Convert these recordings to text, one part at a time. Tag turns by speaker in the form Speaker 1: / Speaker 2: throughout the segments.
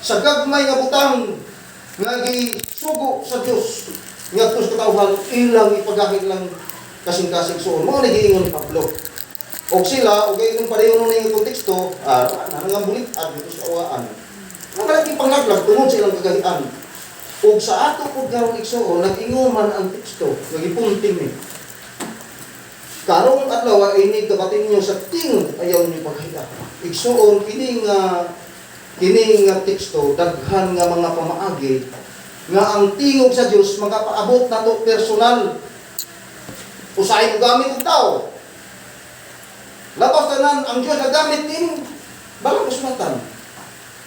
Speaker 1: sa gagmay nga butang nga gisugo sa Dios nga tus katawhan ilang ipagahit lang kasing-kasing suon mo nagiingon ni Pablo. Og sila og ingon pareho ning konteksto nga bulit at dito sa awaan. Ang malaki panglaglag tungod sa ilang kagahian. Og sa ato pud karon igsuon nag-ingon man ang teksto nagipunting ni. Karong adlaw ini kabatin niyo sa tingog ayaw niyo paghiya. Igsuon kini nga teksto daghan nga mga pamaagi nga ang tingog sa Dios magapaabot nato personal. Usahay mo gamit og tao. Labas tanan ang Dios nagamit din balang usmatan.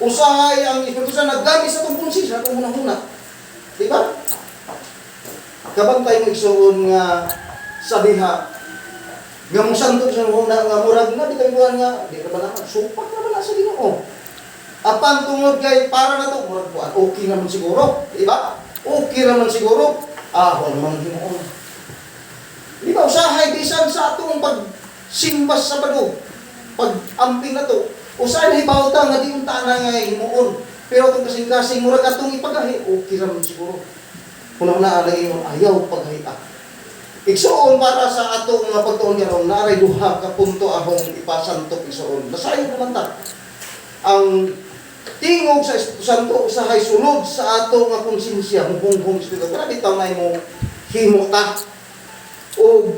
Speaker 1: Usahay ang Espiritu Santo naggamit sa tong konsis sa tong hunahuna. Di ba? Kabantay mo igsuon nga sa diha nga mong santo sa huna nga murag na bitay buwan nga di ka ba naman supak naman na sa Ginoo. Apan tungod kay para na to murag buwan okay naman siguro, di ba? Okay naman siguro. Wala man Ginoo. Di ba usahay bisan sa atong pagsimbas sa bago pag-amping na to usahay na hibawta nga di unta na nga himuon pero itong kasing-kasing murag atong ipagahi okay naman siguro kung na alay mo ayaw paghita igsuon para sa atong nga pagtuon karon naray duha ka punto ahong ipasantok igsuon basayon naman ta ang tingog sa Espiritu Santo usahay sulod sa ato nga konsensya hubong Espiritu grabe taw nay mo himo ta o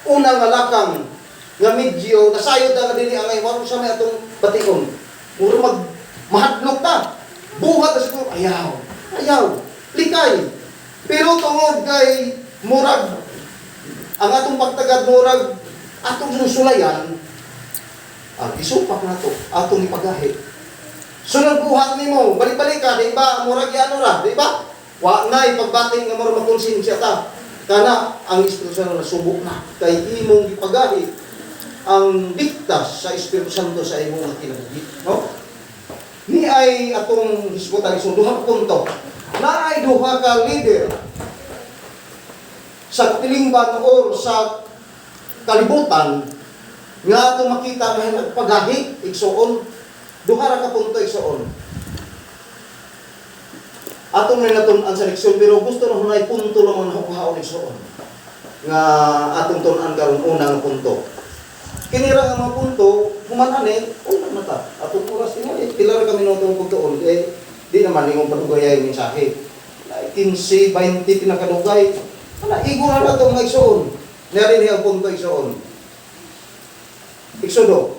Speaker 1: una nga lakang nga medyo nasayod na dili ang walo sa may atong batikon. Puro mahadlok ta. Buhat na siguro ayaw, likay. Pero tungod kay murag ang atong pagtagad murag atong susulayan isupak na to atong ipagahi. Sunod buhat nimo, balik-balik ka, di ba? Murag ano ra, di ba? Wa nay pagbating nga murag makonsensya ta. Kana ang Espiritu Santo nasubok na kay imong ipagahi ang diktas sa Espiritu Santo sa imong kinabuhi, no? Ni ay atong hisgutan iso duha ka punto. Na ay duha ka leader sa tilingban or sa kalibutan nga atong makita nga nagpagahi igsuon duha ra ka punto igsuon. Atong natun-an sa leksyon pero gusto na hunay punto lang ang hahaon igsuon nga atong tun-an karon unang punto. Kinira nga mga punto, humanane, unang mata. Atong oras din pila ra kami notong pagtuon, di naman yung padugay yung mensahe. 15, 20 pinakadugay. Igo na itong mga igsoon. Narin niya ang punto igsoon. Exodo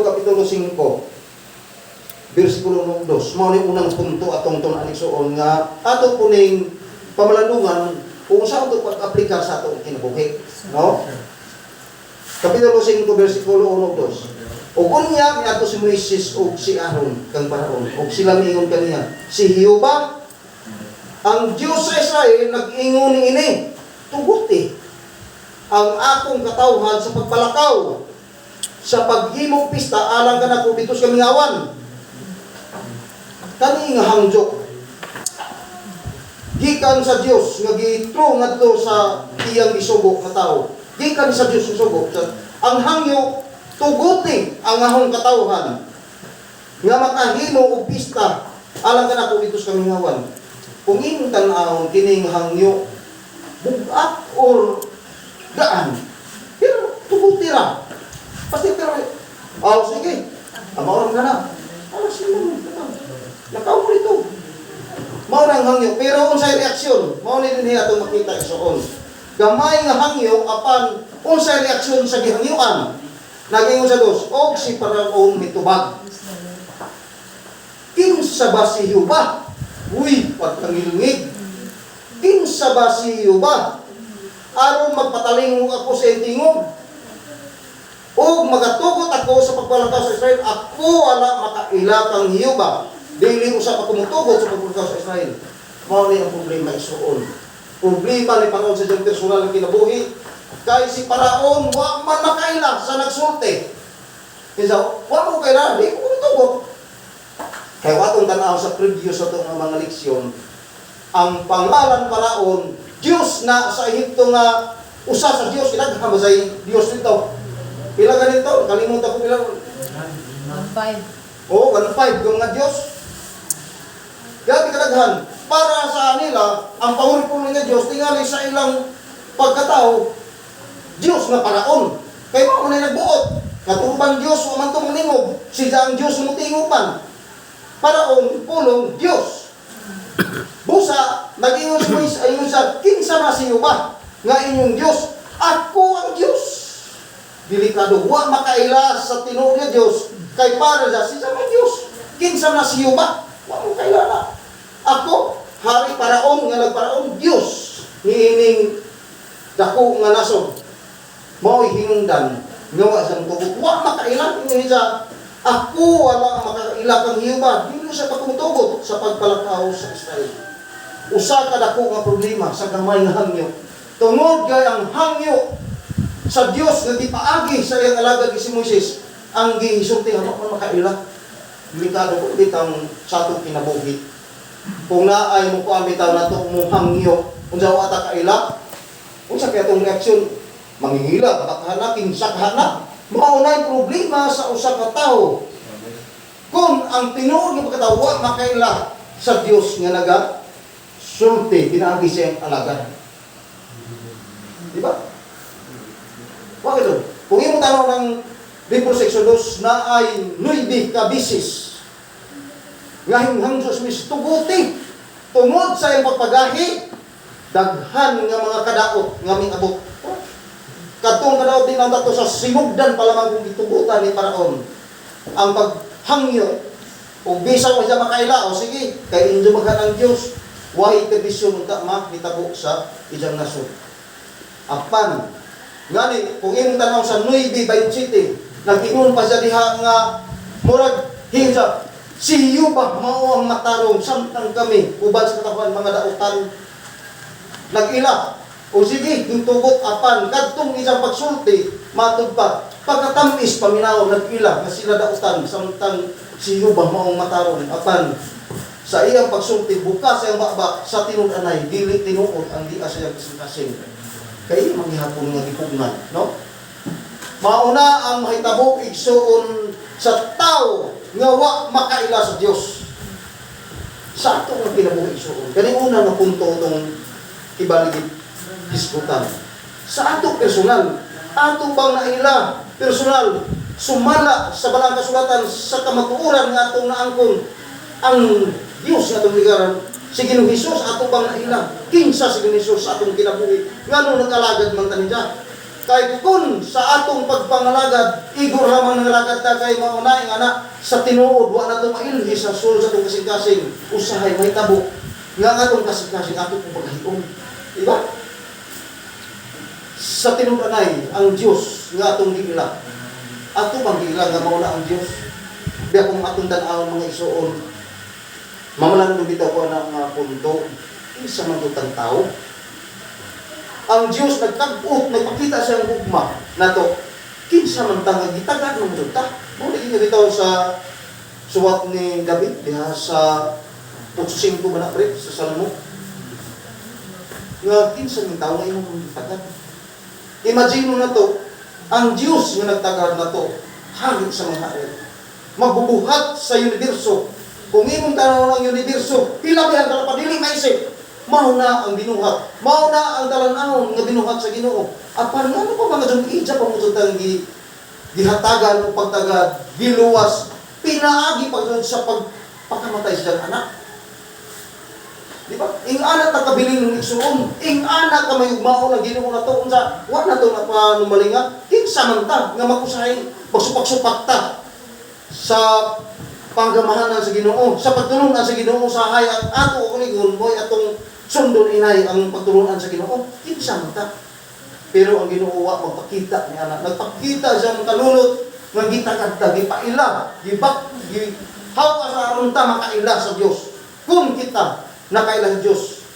Speaker 1: Kapitulo 5, versikulo 2. Mao ni unang punto atong tunan igsoon nga ato puning pamalandungan kung saan ito pag-aplikar sa atong kinabuhi. No? Kapitulo 5, versikulo 1, 2. O kunya, niyato si Moises o si Aaron, kang Paraon, o sila miingon kaniya, si Jehovah, ang Diyos sa Israel, nag-ingon ini, tuguti, ang akong katawhan sa pagpalakaw, sa paghimong pista, alang ka na kung bitos kaming awan. Kani nga hangjok, gikan sa Diyos, nga gitro nga to sa iyang isubok na tao. Gikan sa Diyos isubok. Ang hangyo, tuguti ang ahong katawhan. Nga makahimo o pista, alang ka na kung bitos kaming awan. Kung inyong tanawon, kining hangyo, bugat or daan. Pero tuguti ra. Pasti pero, sige, amaurang ka na. Sige naman, nakaw rito. Maurang hangyo, pero unsay reaksyon, maunin din niya itong makita isoon. Gamay nga hangyo, apan unsay reaksyon sa gihangyuan. Naging sa dos, og si Paraon mitubag. Kinsa ba si Jehovah? Uy, pagkangilngig. Kinsa ba si Jehovah? Aron magpatalingog ako sa tingog. O magatugot ako sa pagbalakaw sa Israel, ako wala makaila kang Jehovah. Dili usap ako mutugot sa pagbalakaw sa Israel. Mao ni ang problema isuon. Problema ni Paraon sa diyang personal na kinabuhi. Kay si Paraon, wa man makaila sa nagsulti. Kaya wa mo kaila, di ko mutugot. Kaya watong tanaw sa previous sa itong mga leksyon, ang pangalan Paraon, Diyos na sa Ehipto nga, usa sa Diyos, kinaghan ba sa Diyos nito? Pila ganito? Kalimutan ko pila.
Speaker 2: 1.5.
Speaker 1: Oo, 1.5 kung nga Diyos. Grabe kadaghan. Para sa nila, ang panguripulo nga Diyos, tingali sa ilang pagkatao, Diyos nga paraon. Kaya mo na nagbuot. Katuruban Diyos, umang tumaningog. Siya ang Diyos mutingupan. Paraon, pulong, Diyos. Busa, nag-ingon si Moises, ayun siya, kinsa na siyo ba? Nga inyong Diyos, ako ang Diyos. Delikado, wa makaila sa tinuod nga Diyos, kay para siya, siya may Diyos. Kinsa na siyo ba? Wa mo kailala. Ako, hari paraon, nga nagparaon, Diyos. Niining dako nga nason. Mao'y hinungdan, ngawa sa tugot. Wa makaila, hindi siya, ako wala makaila kang hiyuba. Hindi siya pagkumutugot sa pagpalakaw sa Israel. Usa ka dako nga problema sa gamay nga hangyo. Tungod kay ang hangyo sa Dios nga gipaagi sa iyang alagad si Moises, ang gihisulti nga makaila. Delikado ko bitang sa atong kinabuhi. Kung naay mo ko ang bitaw na ito mong hangyo, kung sa wata kaila, kung sa kaya itong reaksyon, mangingila, katakahana, kinsakahana, maunay problema sa usa ka tao. Kung ang tinuod ng pagkatawa, makaila sa Diyos nga sulti, pinaagi siyang alagad. Diba? Bakit ito? Kung yung tanong ng libro sa Exodus na ay 9 kabisis, nga hinghang Diyos mis tuguti, tungod sa iyong pagpagahi, daghan nga mga kadaot nga ming abot. Katong kadaot din ang dato sa sinugdan palamang kung itugutan ni Paraon. Ang paghangyo, o bisan mo siya makaila, o sige, kay inyo maghan ang Diyos, wahi kabisyon unta mahitabo sa ijang nasod. Apan, ngani, kung imong tanaw sa 9:27, nag-ingon pa siya diha nga, murag, hinsa, siyo ba mao ang matarong samtang kami uban sa katawan mga dautan nag-ila o sige yung tugot apan kadtong isang pagsulti matud pa pagkatamis paminaw nag-ila nga sila dautan samtang siyo ba mao ang matarong apan sa iyang pagsulti bukas sa iyang baba sa tinud-anay dili tinuod ang di sa iyang kasing kay manghihapon nga gipugnan no mauna ang mahitabo igsuon sa tao nga wa makaila sa Dios. Sa ato nga kinabuhi igsuon. Kani una nga punto itong ibaligid disputan. Sa ato personal, ato bang naila personal sumala sa balang kasulatan sa kamatuoran nga atong naangkon ang Dios nga atong ligaran si Ginoong Hesus ato bang naila kinsa si Ginoong Hesus sa atong kinabuhi ngano nagkalagad man tanin siya kay kun sa atong pagpangalagad igor ramang nalagad ta kay maunay nga na sa tinuod wa na to mailhi sa sul sa atong kasing-kasing usahay mahitabo nga atong kasing-kasing ato pong paghiom diba sa tinud-anay ang Dios nga atong giila ato bang giila nga mao na ang Dios biya kung atong tan-awon mga isuon mamalan do bitaw ko na mga punto isa man tutang tao ang Diyos nagtag-ut, nagpakita siyang hugma na to, kinsa man tanga gitagad ng muda. Muna ito sa suwat ni David, diha sa 8:5 ba na pre, sa Salmo. Nga kinsa ng tao na imong gitagad. Imagine mo na to, ang Diyos nga nagtagad na to, hangit sa mga harit. Magbubuhat sa universo. Kung imong tanaw ng universo, pila ba ang kalapadili maisip? Mao na ang binuhat. Mao na ang talan-ahon nga binuhat sa Ginoo. Apan ano pa mga jud-ija pa mo tang gihatagan o pagtagad, giluwas, pinaagi pa jud sa pagpakamatay sa anak. Di ba? Ing anak ta kabiling ng igsuon, ing anak ka may ugmao na Ginoo na to unsa, wa na to na panumalinga. Kinsa man ta nga makusahay pagsupak-supak ta sa panggamahanan sa Ginoo, sa pagtulungan sa Ginoo sa hayang ato o kuligon mo'y atong sundon inay ang pagtulungan sa Ginoo. Kinsa man ta. Pero ang Ginoo wa magpakita ni anak. Nagpakita siya ng kalulot nga gitagad ta gipaila, gihaw ka sa aron ta makaila sa Dios. Kung kita nakaila sa Dios.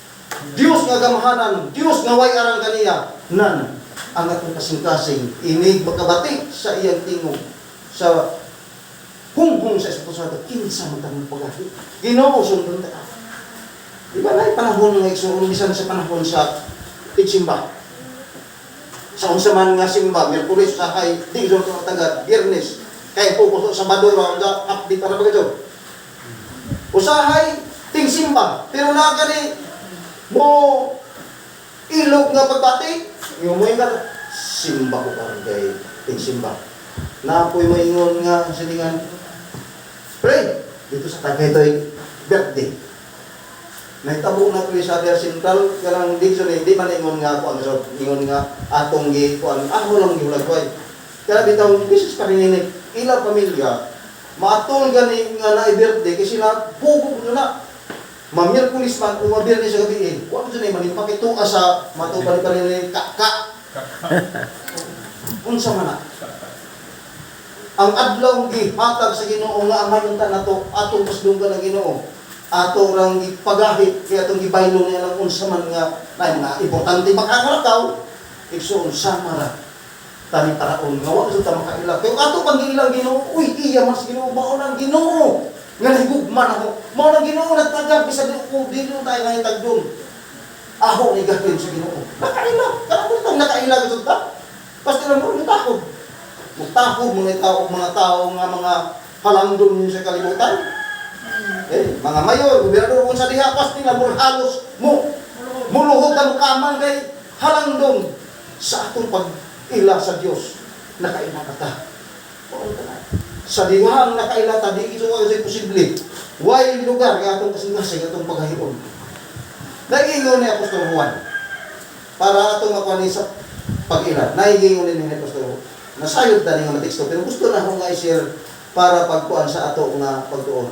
Speaker 1: Dios nga gamahanan, Dios nga way aran kaniya nan ang atong kasing-kasing inig magkabati sa iyang tingog sa hung-hung sa Espiritu Santo, kinsa man tanong pag-ahi. Ginoo sundon ta. Di ba na panahon nga igsuon bisan sa panahon sa tigsimba. Sa unsa man nga simba, Miyerkules sa hay, di jud ka tagad, Biyernes, kay pupuso sa Sabado ra nga update para bagay. Usahay simba. Pero nakani mo ilog nga pagbati. Yung mo nga simba ko karon kay simba. Napoy maingon nga siningan. Pray dito sa Tagaytoy birthday. Nahitabo na ko sa Area Central kanang diction di man ingon nga ako ang so ingon nga atong gi kuan ako lang gihulag koy. Kaya bitaw bisis pa rin ila pamilya maatol gani nga na birthday kasi sila bugog na Mamirkulis man kung mabirni sa gabi wa ko dyan manin pakituka sa matupali pa rin ka unsa man na ang adlaw gihatag sa Ginoo nga ang hayunta nato atong pasdunggan ng Ginoo ato rang ipagahit kaya atong gibaylo niya lang unsa man nga nay mga importante makakarakaw igsoon sama ra tani paraon nga wa sa makaila kay ato pang ilang Ginoo uy iya mas Ginoo mao nang Ginoo nga nahigugman ako mao nang Ginoo nagtagab bisag ko dili tayo nga tagdon aho ni gagawin sa Ginoo nakaila kanang tong nakaila gud ta basta lang mo takod mutakog mga tao nga mga halangdon sa kalibutan. Mga mayor, gobernador kung sa diha pas nila mo halos muluhog ang kamang kay halangdon sa atong pag-ila sa Dios. Nakaila ka ta. Sa diha ang nakaila ta di ito ay posible. Way lugar nga atong kasing-kasing atong paghahion. Naiingon ni Apostol Juan para atong makuha sa pag-ila. Naiingon ni Apostol Juan. Nasayod na nga teksto pero gusto na akong i-share para pagkuan sa ato nga pagtuon.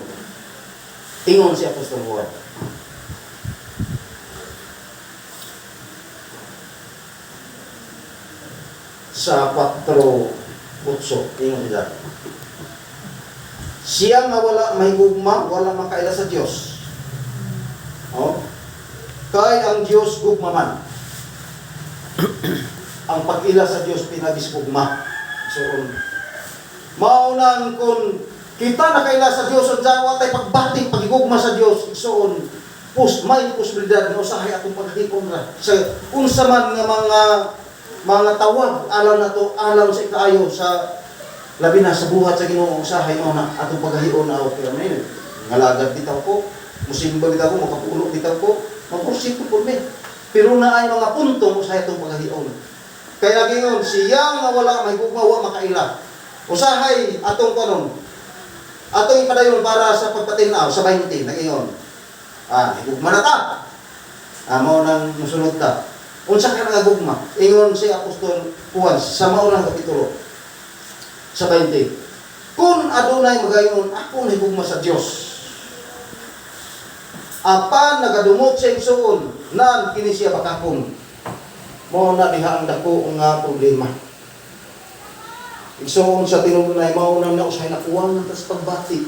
Speaker 1: Ingon si Apostol Juan. Sa 4:8 ingon siya. Siya nga wala mahigugma, wala makaila sa Dios. Oh. Kay ang Dios gugma man. Ang pag-ila sa Dios pinagisgugma. So, maunan kung kita nakaila sa Dios ang jawa tay pagbating pagigugma sa Dios igsoon may posibilidad nga usahay atong paghipon ra sa unsa man nga mga tawag alam nato alam sa ikaayo sa labi na sa buhat sa Ginoo usahay mo na atong paghion na okay amen ngalagad bitaw ko musimba bitaw ko makapulo bitaw ko mapursik ko me pero na ay mga punto usahay atong paghion kaya gingon siya nga wala mahigugma wa makaila usahay atong kanon atong ipadayon para sa pagpatinaw sa 20 nagingon higugma na ta mao nang musunod ta unsa ka nagugma ingon si Apostol Juan sa maunang kapitulo sa 20 kun adunay magayon ako higugma sa Dios apan nagadumot sa igsoon nan kini siya bakakon mao na diha ang dako nga problema. Igsoon sa tinubnay mao nang nausahay na kuwang tas pagbati.